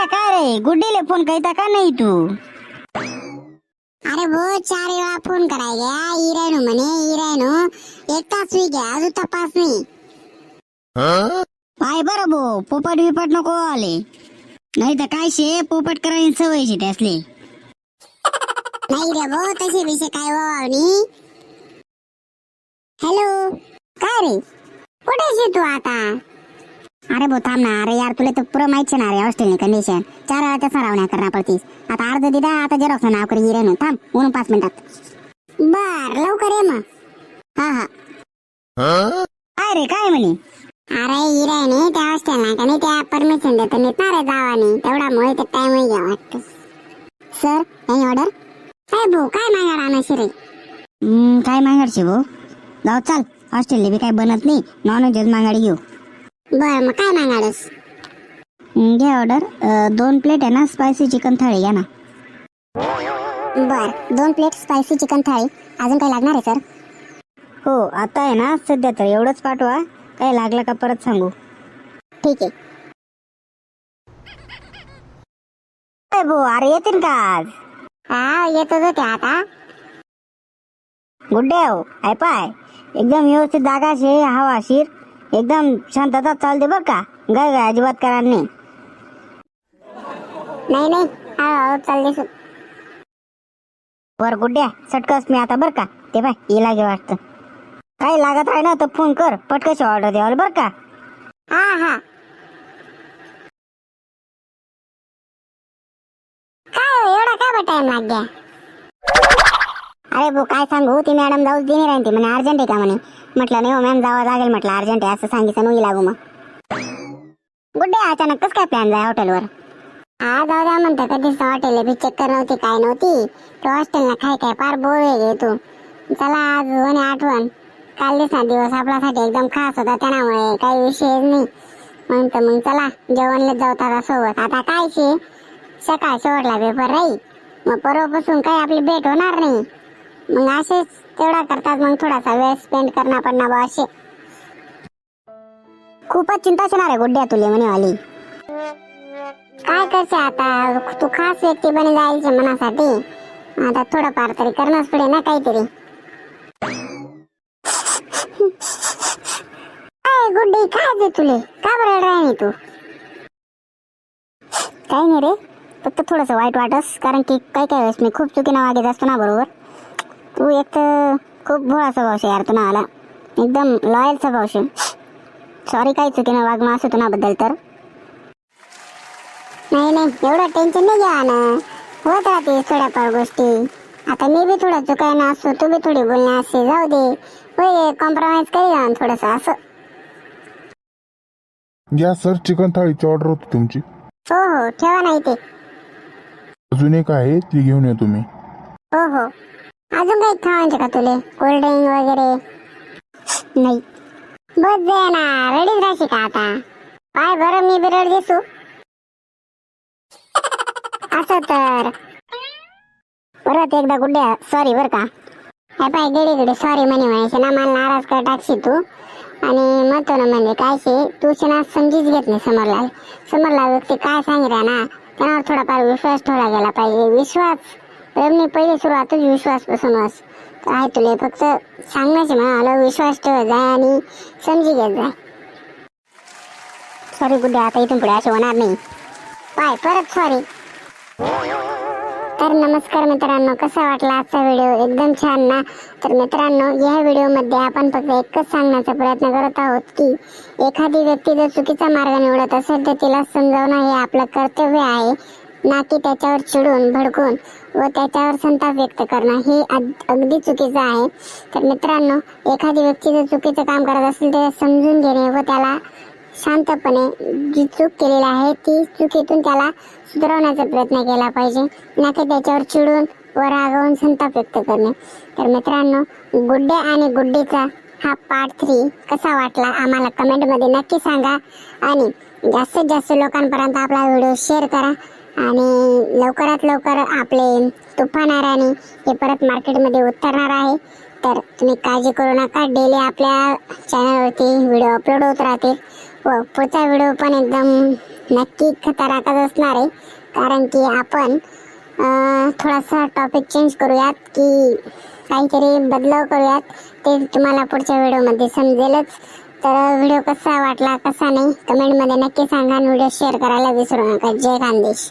गुड्ड्या काय रे गुड्डीले फोन करता का नाही तू? अरे वो 4 वेळा फोन कराय गया इरायनो म्हणे इरायनो 1 तास हुई गया अजून तपास नाही. पाय बरं भो पोपट बिपट नको आले नाही तर काय शे पोपट करायची सवय शे त्यासले. नाही रे वो तसे विषय काय वावनी. हॅलो काय रे कुठे शे तू आता? अरे भो थांब ना. अरे यार तुला तर पुरं माहिती ना रे हॉस्टेलनी कंडिशन 4 वेळा तसा रावण्या करणार पडतीस. आता अर्ज दिदा आता जेरॉक्स नाव करी इरायनो थांब म्हणून 5 मिनिटात. बर लवकर ये मग. हा काय रे काय म्हणे? अरे इरायने त्या हॉस्टेलला का नाही त्या परमिशन देत नाहीत ना रे जावानी तेवढ्यामुळे ते टाइम होई घ्या वाटतं. सर नाही ऑर्डर. काय भाऊ काय मागा राहणार रे? काय मागाडशे भो जाऊ चाल हॉस्टेलला बी काय बनत नाही नॉनव्हेज मागाडी घेऊ. बर मग काय मागाडस? घे ऑर्डर 2 प्लेट आहे ना स्पायसी चिकन थाळी घ्या ना. बर 2 प्लेट स्पायसी चिकन थाळी. अजून काय लागणार आहे सर? हो आता आहे ना सध्या तर एवढंच पाठवा. काय लागलं का परत सांगू. ठीक आहे. भो अरे येतील का आज? हा येतच होते आता. गुड्डे हो आहे पाय एकदम व्यवस्थित जागा शे हवाशीर एकदम शांतता चालते बर का. गाय गाय अजिबात करा नाही. नाही हा चालले. वर गुड्ड्या सटकस मी आता बर का. ते बाय ये लागे वाटतं काही लागत आहे ना तर फोन कर पटकशी ऑर्डर द्यावाल बर का. हा काय एवढा काय टाइम लाग गया? अरे भाऊ काय सांगू ती मॅडम जाऊच दिली राहते म्हणे अर्जंट आहे का म्हणे. म्हटलं नाही हो मॅम जावं लागेल म्हटलं अर्जंट आहे असं सांगितलं नव्हती लागू. मग गुड्डे अचानक कस काय प्लॅन जाय हॉटेलवर? हा जाऊ द्या म्हणतं कधीच हॉटेल बी चक्कर नव्हती काय नव्हती. तो हॉस्टेलला काय फार बोर आहे तू. चला आज होणे आठवण काल दिवस आपल्यासाठी एकदम खास होता त्यामुळे काही विषय नाही म्हणतं मग चला जेवणला जाऊ आता सोबत. आता काय शे सकाळ शेवटला पेपर राही मग परवापासून काही आपली भेट होणार नाही. मग असेच तेवढा करतात मग थोडासा वेळ स्पेंड करणार पडणार बा असे. खूपच चिंता असणार आहे गुड्ड्या तुले म्हणे वाली. काय करते आता तू खास व्यक्ती बने जायचे मनासाठी. आता थोडंफार तरी करणंच पडे ना काहीतरी. काय गुड्डी काय दे तुले का बरं राही तू? काही नाही रे फक्त थोडंसं वाईट वाटस कारण की काही वेळेस मी खूप चुकीनं वागत असतो ना बरोबर. तू एक तर खूप भोळा स्वभाव शे यार. तू ना आला एकदम लॉयल स्वभाव शे. सॉरी काही चुकीनं वागणं असं तुझ्याबद्दल तर. नाही एवढं टेन्शन नाही घ्या ना. होत राहते थोड्याफार गोष्टी. आता मी बी थोडं चुकायना असतो तू बी थोडी बोलणे असे जाऊ दे. होय कॉम्प्रोमाइज करी थोडस असं. या सर चिकन थाळीची ऑर्डर होती तुमची. हो ठेवा नाही ते. अजून एक आहे ती घेऊन या तुम्ही. हो अजून काही खावायचे का तुले कोल्ड्रिंक वगैरे? नाही बस दे ना रेडीच राहायची का आता? पाय बरं मी बी रेड दिसू असं तर. परत एकदा गुड्ड्या सॉरी बर का. हे पाय गेडी सॉरी म्हणायचे ना मला नाराज कर टाकशी तू. आणि महत्वानं म्हणजे काय शे तू ना समजीच घेत नाही समोरला व्यक्ती काय सांगितलं ना त्यावर थोडाफार विश्वास ठेवला गेला पाहिजे. विश्वास प्रेमने पहिली सुरुवातच विश्वासपासूनच आहे. तुला फक्त सांगण्याचे म्हणा विश्वास ठेवत जाय आणि समजी घेत जाय. सॉरी गुड्ड्या आता इथून पुढे असे होणार नाही. पाय परत सॉरी. तर नमस्कार मित्रांनो कसा वाटला आजचा व्हिडिओ? एकदम छान ना. तर मित्रांनो या व्हिडिओमध्ये आपण फक्त एकच सांगण्याचा प्रयत्न करत आहोत की एखादी व्यक्ती जर चुकीचा मार्ग निवडत असेल तर तिला समजावणं हे आपलं कर्तव्य आहे ना की त्याच्यावर चिडून भडकून व त्याच्यावर संताप व्यक्त करणं हे अगदी चुकीचं आहे. तर मित्रांनो एखादी व्यक्ती जर चुकीचं काम करत असेल तर समजून घेणे व त्याला शांतपणे जी चूक केलेली आहे ती चुकीतून त्याला सुधारवण्याचा प्रयत्न केला पाहिजे ना की त्याच्यावर चिडून व रागावून संताप व्यक्त करणे. तर मित्रांनो गुड्डे आणि गुड्डीचा हा पार्ट 3 कसा वाटला आम्हाला कमेंटमध्ये नक्की सांगा आणि जास्तीत जास्त लोकांपर्यंत आपला व्हिडिओ शेअर करा. आणि लवकरात लवकर आपले तुफान राणी हे परत मार्केटमध्ये उतरणार आहे. तर तुम्ही काळजी करू नका. डेली आपल्या चॅनलवरती व्हिडिओ अपलोड होत राहतील व पुढचा व्हिडिओ पण एकदम नक्की खतरनाकच असणार आहे. कारण की आपण थोडासा टॉपिक चेंज करूयात की काहीतरी बदलाव करूयात. ते तुम्हाला पुढच्या व्हिडिओमध्ये समजेलच. तर व्हिडिओ कसा वाटला कसा नाही कमेंटमध्ये नक्की सांगा आणि व्हिडिओ शेअर करायला विसरू नका. जय खानदेश.